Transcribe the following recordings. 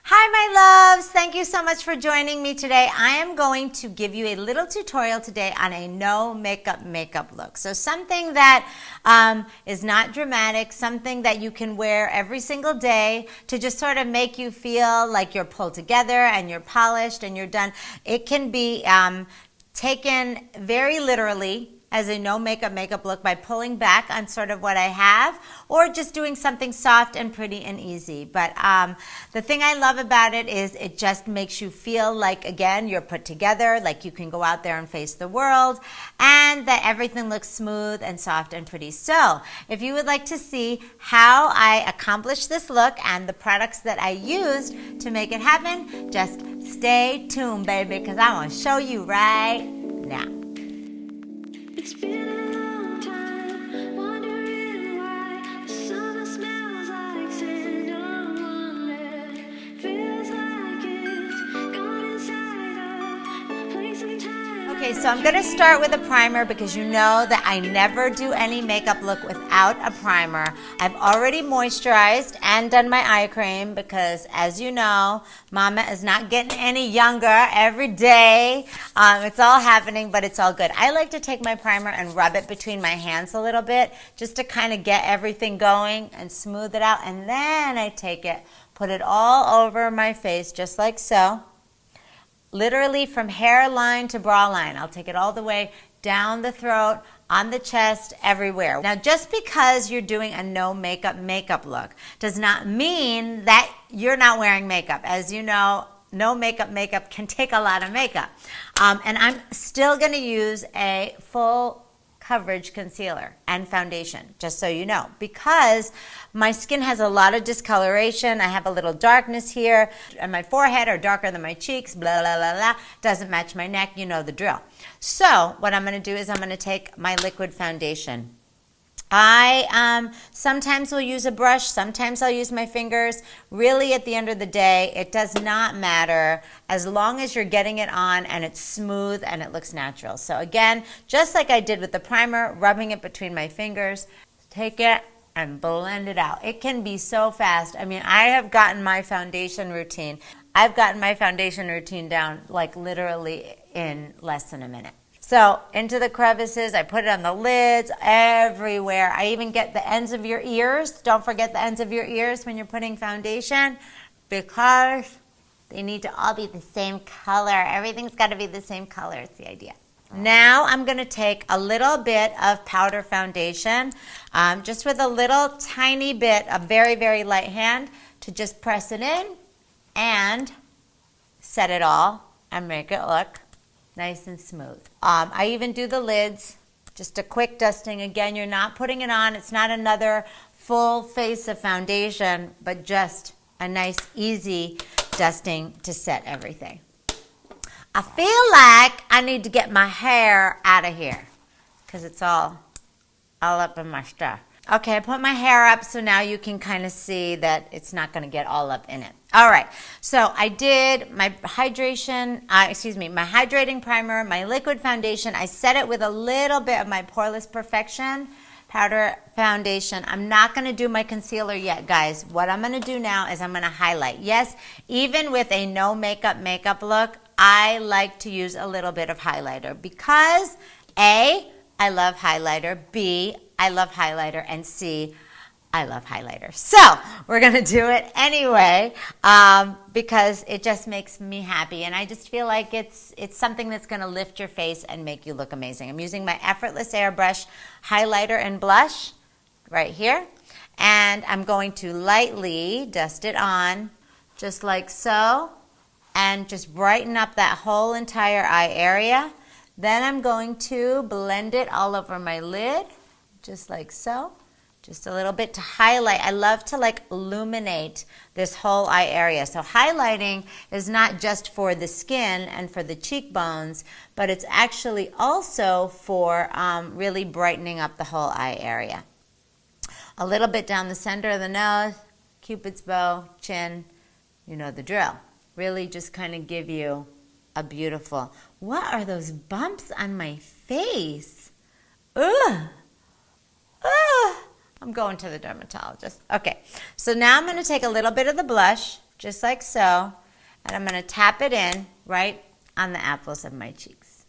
Hi my loves, thank you so much for joining me today. I am going to give you a little tutorial today on a no makeup look. So something that is not dramatic, something that you can wear every single day to just sort of make you feel like you're pulled together and you're polished and you're done. It can be taken very literally as a no makeup look by pulling back on sort of what I have, or just doing something soft and pretty and easy. But the thing I love about it is it just makes you feel like, again, you're put together, like you can go out there and face the world, and that everything looks smooth and soft and pretty. So if you would like to see how I accomplished this look and the products that I used to make it happen, just stay tuned, baby, because I'm going to show you right now. It's been a long time, wondering why the summer smells like sand on wonder. Feels like it's gone inside of place and time. Okay, so I'm going to start with a primer because you know that I never do any makeup look without a primer. I've already moisturized and done my eye cream because, as you know, Mama is not getting any younger every day. It's all happening, but it's all good. I like to take my primer and rub it between my hands a little bit just to kind of get everything going and smooth it out. And then I take it, put it all over my face just like so. Literally from hairline to bra line. I'll take it all the way down the throat, on the chest, everywhere. Now, just because you're doing a no makeup look does not mean that you're not wearing makeup. As you know, no makeup can take a lot of makeup. And I'm still gonna use a full coverage concealer and foundation, just so you know, because my skin has a lot of discoloration. I have a little darkness here, and my forehead are darker than my cheeks, blah, blah, blah, blah. Doesn't match my neck, you know the drill. So what I'm gonna do is I'm gonna take my liquid foundation. I sometimes will use a brush, sometimes I'll use my fingers. Really, at the end of the day, it does not matter as long as you're getting it on and it's smooth and it looks natural. So again, just like I did with the primer, rubbing it between my fingers, take it and blend it out. It can be so fast. I mean, I have gotten my foundation routine. I've gotten my foundation routine down like literally in less than a minute. So into the crevices, I put it on the lids, everywhere. I even get the ends of your ears. Don't forget the ends of your ears when you're putting foundation because they need to all be the same color. Everything's got to be the same color. It's the idea. Now I'm going to take a little bit of powder foundation, just with a little tiny bit, a very, very light hand, to just press it in and set it all and make it look nice and smooth. I even do the lids, just a quick dusting. Again, you're not putting it on. It's not another full face of foundation, but just a nice, easy dusting to set everything. I feel like I need to get my hair out of here because it's all up in my stuff. Okay, I put my hair up so now you can kind of see that it's not going to get all up in it. All right, so I did my hydrating primer, my liquid foundation. I set it with a little bit of my Poreless Perfection powder foundation. I'm not going to do my concealer yet, guys. What I'm going to do now is I'm going to highlight. Yes, even with a no makeup look, I like to use a little bit of highlighter because A, I love highlighter, B, I love highlighter, and C, I love highlighter. So we're going to do it anyway because it just makes me happy. And I just feel like it's something that's going to lift your face and make you look amazing. I'm using my Effortless Airbrush highlighter and blush right here. And I'm going to lightly dust it on just like so and just brighten up that whole entire eye area. Then I'm going to blend it all over my lid just like so. Just a little bit to highlight. I love to like illuminate this whole eye area. So highlighting is not just for the skin and for the cheekbones, but it's actually also for really brightening up the whole eye area. A little bit down the center of the nose, Cupid's bow, chin, you know the drill. Really just kind of give you a beautiful, what are those bumps on my face? Ugh. Ugh. I'm going to the dermatologist. Okay, so now I'm going to take a little bit of the blush, just like so. And I'm going to tap it in right on the apples of my cheeks,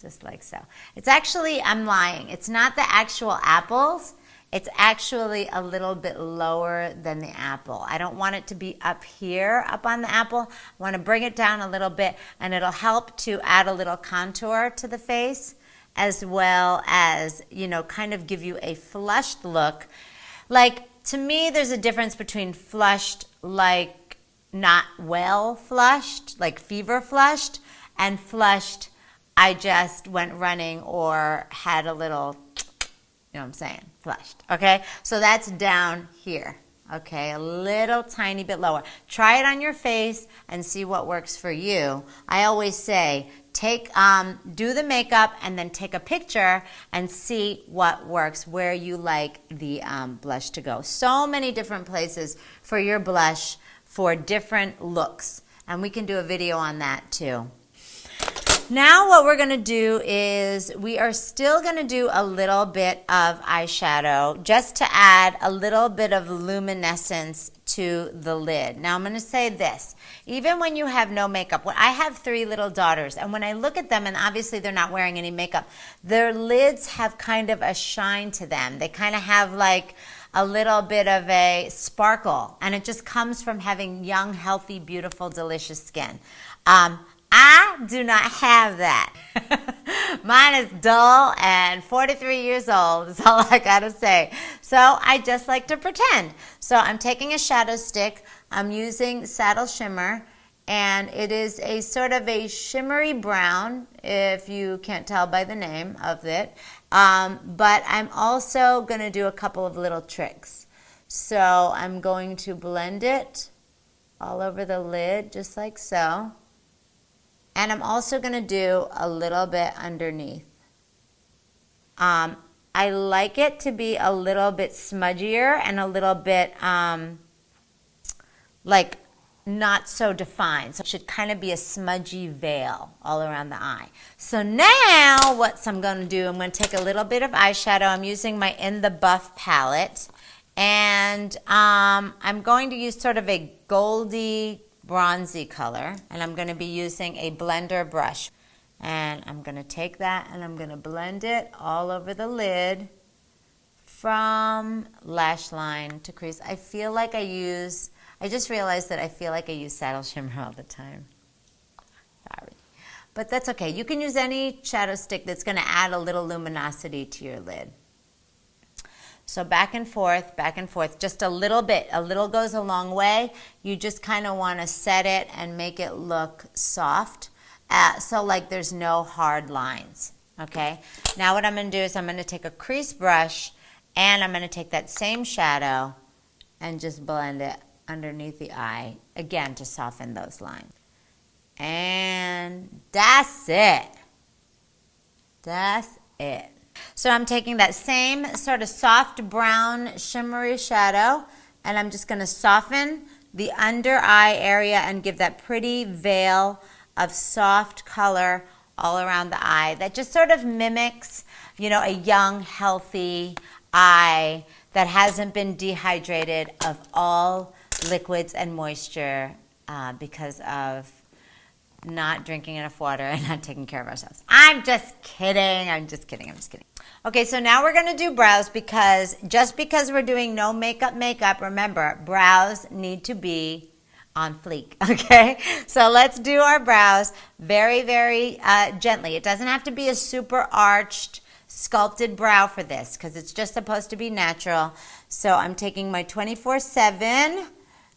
just like so. It's actually, I'm lying. It's not the actual apples. It's actually a little bit lower than the apple. I don't want it to be up here, up on the apple. I want to bring it down a little bit, and it'll help to add a little contour to the face, as well as, you know, kind of give you a flushed look. Like, to me, there's a difference between flushed, like not well flushed, like fever flushed, and flushed, I just went running or had a little, you know what I'm saying, flushed, okay? So that's down here, okay? A little tiny bit lower. Try it on your face and see what works for you. I always say, do the makeup and then take a picture and see what works, where you like the blush to go. So many different places for your blush for different looks, and we can do a video on that too. Now what we're going to do is we are still going to do a little bit of eyeshadow just to add a little bit of luminescence to the lid. Now I'm going to say this. Even when you have no makeup, I have 3 little daughters, and when I look at them, and obviously they're not wearing any makeup, their lids have kind of a shine to them. They kind of have like a little bit of a sparkle, and it just comes from having young, healthy, beautiful, delicious skin. I do not have that. Mine is dull and 43 years old is all I gotta say. So I just like to pretend. So I'm taking a shadow stick. I'm using Saddle Shimmer, and it is a sort of a shimmery brown, if you can't tell by the name of it. But I'm also gonna do a couple of little tricks. So I'm going to blend it all over the lid, just like so. And I'm also going to do a little bit underneath. I like it to be a little bit smudgier and a little bit like not so defined. So it should kind of be a smudgy veil all around the eye. So now what I'm going to do, I'm going to take a little bit of eyeshadow. I'm using my In the Buff palette. And I'm going to use sort of a goldy bronzy color, and I'm going to be using a blender brush, and I'm going to take that and I'm going to blend it all over the lid from lash line to crease. I just realized that I feel like I use Saddle Shimmer all the time. Sorry. But that's okay. You can use any shadow stick that's going to add a little luminosity to your lid. So back and forth, just a little bit. A little goes a long way. You just kind of want to set it and make it look soft. So like there's no hard lines, okay? Now what I'm going to do is I'm going to take a crease brush, and I'm going to take that same shadow and just blend it underneath the eye, again, to soften those lines. And that's it. That's it. So I'm taking that same sort of soft brown shimmery shadow, and I'm just going to soften the under eye area and give that pretty veil of soft color all around the eye that just sort of mimics, you know, a young, healthy eye that hasn't been dehydrated of all liquids and moisture because of not drinking enough water and not taking care of ourselves. I'm just kidding. I'm just kidding. Okay, so now we're going to do brows, because just because we're doing no makeup, remember, brows need to be on fleek, okay? So let's do our brows very, very gently. It doesn't have to be a super arched, sculpted brow for this, because it's just supposed to be natural. So I'm taking my 24/7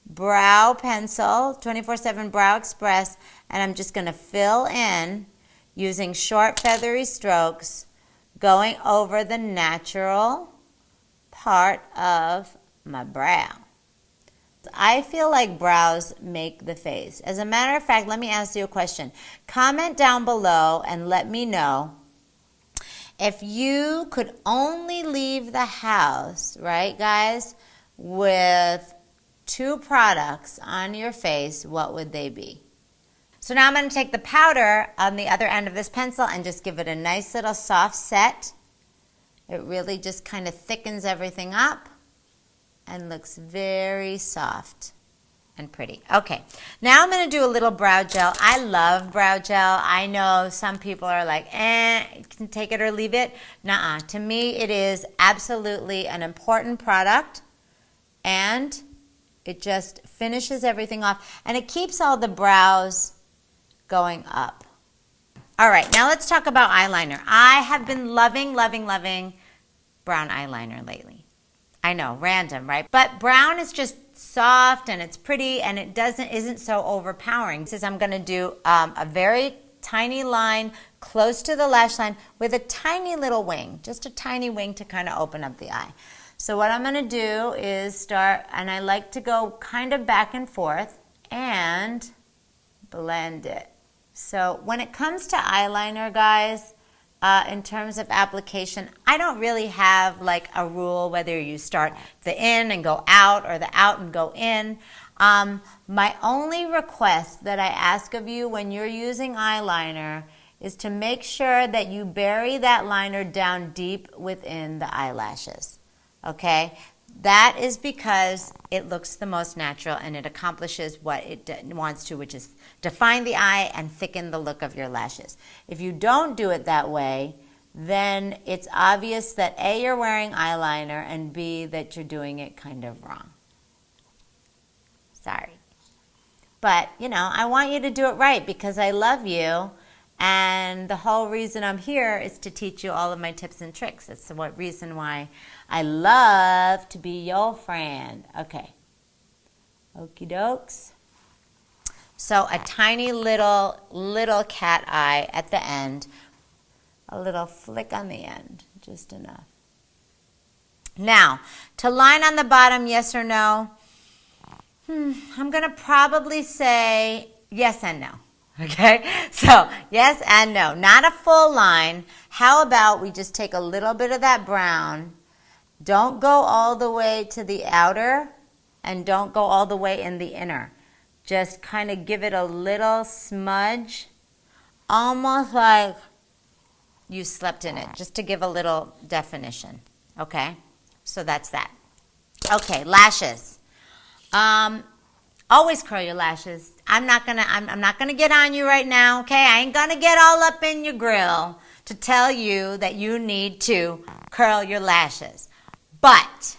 brow pencil, 24/7 Brow Express, and I'm just going to fill in using short feathery strokes, going over the natural part of my brow. I feel like brows make the face. As a matter of fact, let me ask you a question. Comment down below and let me know, if you could only leave the house, right guys, with 2 products on your face, what would they be? So now I'm going to take the powder on the other end of this pencil and just give it a nice little soft set. It really just kind of thickens everything up and looks very soft and pretty. Okay, now I'm going to do a little brow gel. I love brow gel. I know some people are like, you can take it or leave it. Nuh-uh. To me, it is absolutely an important product, and it just finishes everything off, and it keeps all the brows going up. All right, now let's talk about eyeliner. I have been loving, loving, loving brown eyeliner lately. I know, random, right? But brown is just soft and it's pretty and it isn't so overpowering. This is, I'm going to do a very tiny line close to the lash line with a tiny little wing, just a tiny wing to kind of open up the eye. So what I'm going to do is start, and I like to go kind of back and forth and blend it. So when it comes to eyeliner, guys, in terms of application, I don't really have like a rule whether you start the in and go out or the out and go in. My only request that I ask of you when you're using eyeliner is to make sure that you bury that liner down deep within the eyelashes, okay? That is because it looks the most natural and it accomplishes what it wants to, which is define the eye and thicken the look of your lashes. If you don't do it that way, then it's obvious that A, you're wearing eyeliner, and B, that you're doing it kind of wrong. Sorry. But, you know, I want you to do it right because I love you, and the whole reason I'm here is to teach you all of my tips and tricks. That's the reason why I love to be your friend. Okay. Okie dokes. So a tiny little cat eye at the end. A little flick on the end. Just enough. Now, to line on the bottom, yes or no? I'm going to probably say yes and no. Okay? So, yes and no. Not a full line. How about we just take a little bit of that brown. Don't go all the way to the outer and don't go all the way in the inner. Just kind of give it a little smudge, almost like you slept in it, just to give a little definition. Okay? So that's that. Okay, lashes. Always curl your lashes. I'm not gonna get on you right now, okay? I ain't gonna get all up in your grill to tell you that you need to curl your lashes. But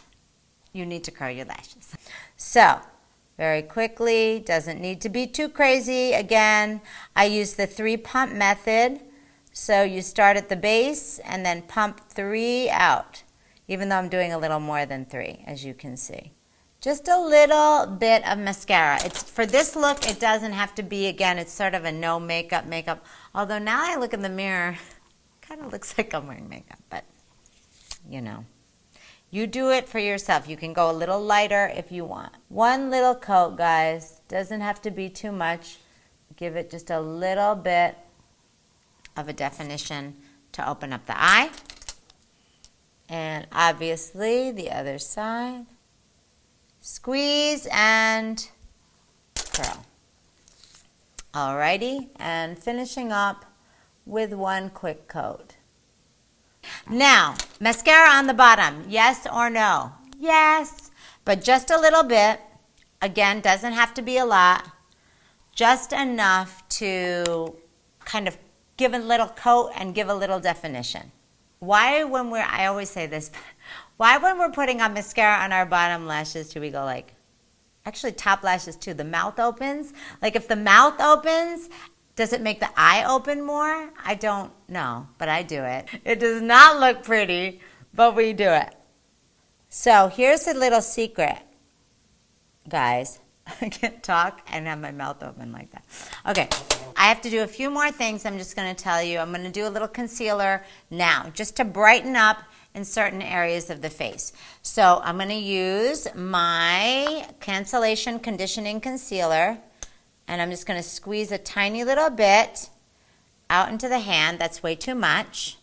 you need to curl your lashes. So, very quickly, doesn't need to be too crazy. Again, I use the 3-pump method. So you start at the base and then pump 3 out, even though I'm doing a little more than 3, as you can see. Just a little bit of mascara. It's for this look, it doesn't have to be, again, it's sort of a no makeup. Although now I look in the mirror, it kind of looks like I'm wearing makeup, but you know. You do it for yourself. You can go a little lighter if you want. One little coat, guys. Doesn't have to be too much. Give it just a little bit of a definition to open up the eye. And obviously the other side. Squeeze and curl. Alrighty, and finishing up with one quick coat. Now, mascara on the bottom, yes or no? Yes, but just a little bit. Again, doesn't have to be a lot. Just enough to kind of give a little coat and give a little definition. Why when I always say this, why when we're putting on mascara on our bottom lashes do we go like, actually top lashes too, the mouth opens? Like if the mouth opens, does it make the eye open more? I don't know, but I do it. It does not look pretty, but we do it. So here's a little secret, guys. I can't talk and have my mouth open like that. Okay, I have to do a few more things I'm just going to tell you. I'm going to do a little concealer now, just to brighten up in certain areas of the face. So I'm going to use my Cancellation Conditioning Concealer, and I'm just going to squeeze a tiny little bit out into the hand. That's way too much.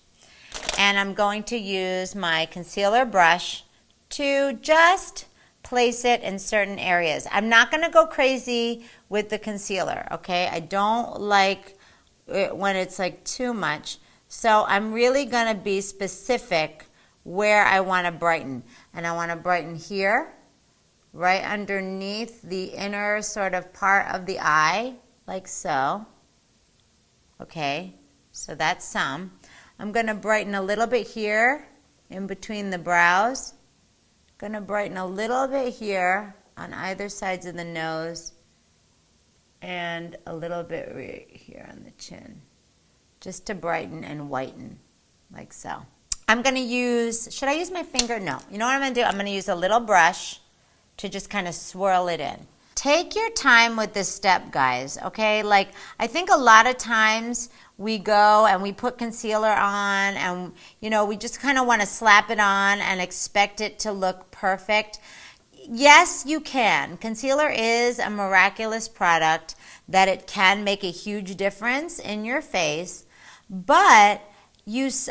And I'm going to use my concealer brush to just place it in certain areas. I'm not going to go crazy with the concealer, okay? I don't like it when it's like too much. So I'm really going to be specific where I want to brighten. And I want to brighten here right underneath the inner sort of part of the eye, like so. Okay, so that's some. I'm going to brighten a little bit here in between the brows. Going to brighten a little bit here on either sides of the nose and a little bit right here on the chin, just to brighten and whiten, like so. I'm going to use, should I use my finger? No. You know what I'm going to do? I'm going to use a little brush to just kind of swirl it in. Take your time with this step, guys, okay? Like, I think a lot of times we go and we put concealer on and, you know, we just kind of want to slap it on and expect it to look perfect. Yes, you can. Concealer is a miraculous product that it can make a huge difference in your face, but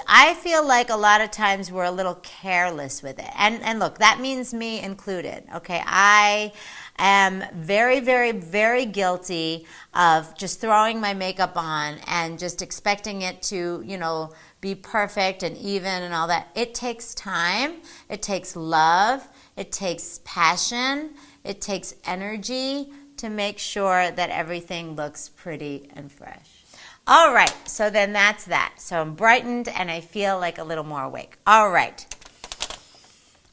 I feel like a lot of times we're a little careless with it. And look, that means me included, okay? I am very, very, very guilty of just throwing my makeup on and just expecting it to, you know, be perfect and even and all that. It takes time. It takes love. It takes passion. It takes energy to make sure that everything looks pretty and fresh. All right, so then that's that. So I'm brightened and I feel like a little more awake. All right.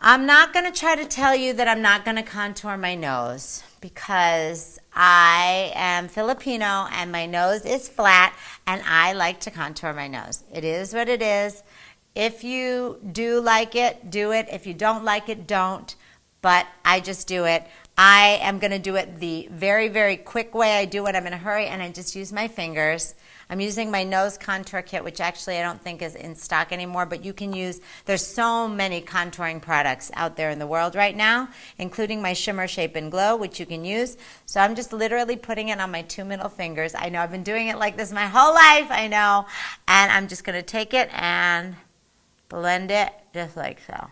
I'm not going to try to tell you that I'm not going to contour my nose because I am Filipino and my nose is flat and I like to contour my nose. It is what it is. If you do like it, do it. If you don't like it, don't. But I just do it. I am going to do it the very, very quick way I do it. I'm in a hurry and I just use my fingers. I'm using my nose contour kit, which actually I don't think is in stock anymore, but you can use, there's so many contouring products out there in the world right now, including my Shimmer Shape and Glow, which you can use. So I'm just literally putting it on my 2 middle fingers. I know I've been doing it like this my whole life, I know. And I'm just going to take it and blend it just like so.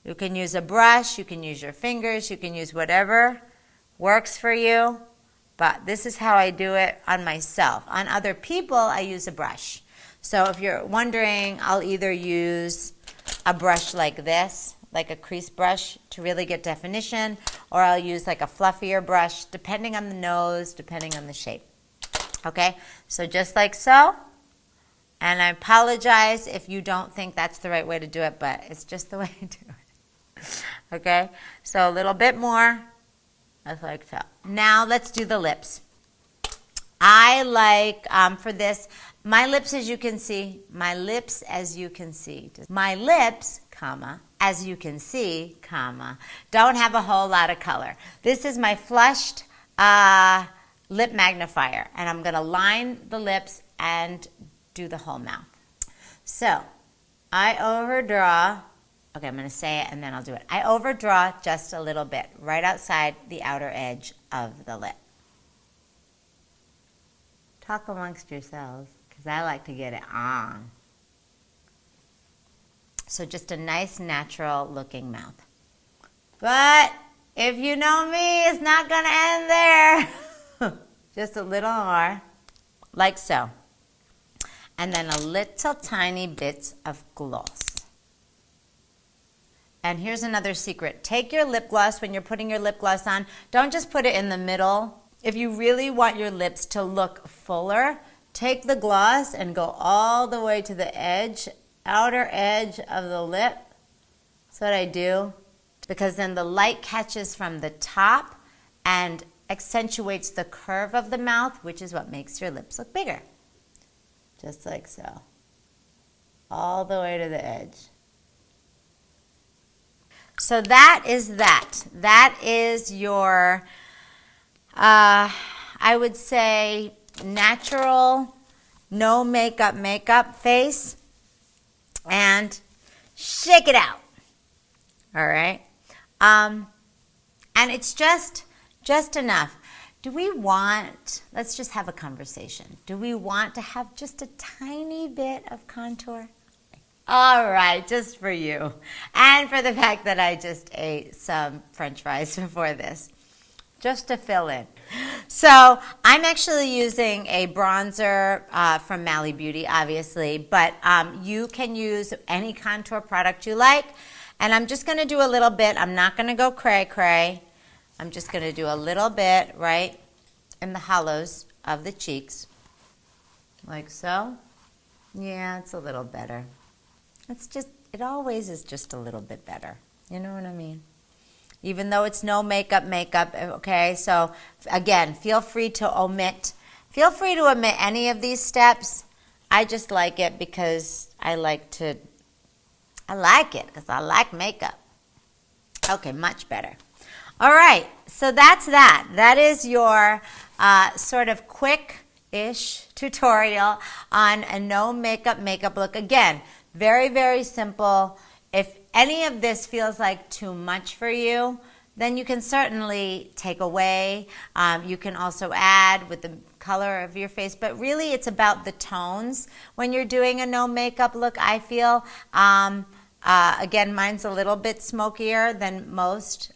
You can use a brush, you can use your fingers, you can use whatever works for you. But this is how I do it on myself. On other people, I use a brush. So if you're wondering, I'll either use a brush like this, like a crease brush to really get definition, or I'll use like a fluffier brush, depending on the nose, depending on the shape. Okay, so just like so. And I apologize if you don't think that's the right way to do it, but it's just the way I do it. Okay, so a little bit more. That's like so. Now let's do the lips. I like, for this, my lips as you can see, as you can see, comma, as you can see, comma, don't have a whole lot of color. This is my flushed lip magnifier, and I'm going to line the lips and do the whole mouth. So I overdraw. Okay, I'm going to say it and then I'll do it. I overdraw just a little bit right outside the outer edge of the lip. Talk amongst yourselves because I like to get it on. So just a nice natural looking mouth. But if you know me, it's not going to end there. Just a little more, like so. And then a little tiny bit of gloss. And here's another secret. Take your lip gloss when you're putting your lip gloss on. Don't just put it in the middle. If you really want your lips to look fuller, take the gloss and go all the way to the edge, outer edge of the lip. That's what I do. Because then the light catches from the top and accentuates the curve of the mouth, which is what makes your lips look bigger. Just like so. All the way to the edge. So that is that. That is your, I would say, natural, no makeup face. And shake it out. All right? And it's just enough. Do we want, let's just have a conversation. Do we want to have just a tiny bit of contour? All right, just for you. And for the fact that I just ate some French fries before this, just to fill in. So I'm actually using a bronzer from Mally Beauty, obviously, but you can use any contour product you like. And I'm just going to do a little bit. I'm not going to go cray cray. I'm just going to do a little bit right in the hollows of the cheeks. Like so. Yeah, it's a little better. It's just, it always is just a little bit better. You know what I mean? Even though it's no makeup, okay? So again, feel free to omit any of these steps. I just like it because I like it because I like makeup. Okay, much better. All right, so that's that. That is your sort of quick-ish tutorial on a no makeup look. Again, very, very simple. If any of this feels like too much for you, then you can certainly take away. You can also add with the color of your face, but really it's about the tones when you're doing a no makeup look, I feel. Again, mine's a little bit smokier than most,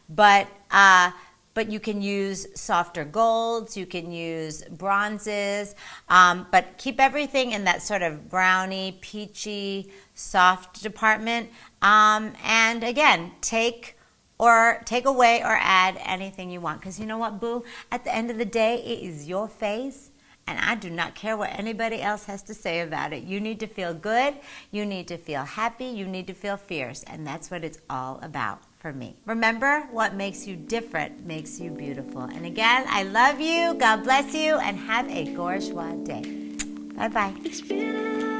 but you can use softer golds, you can use bronzes, but keep everything in that sort of browny, peachy, soft department. And again, take away or add anything you want, because you know what, boo? At the end of the day, it is your face. And I do not care what anybody else has to say about it. You need to feel good. You need to feel happy. You need to feel fierce. And that's what it's all about for me. Remember, what makes you different makes you beautiful. And again, I love you. God bless you. And have a gorgeous day. Bye-bye. It's been a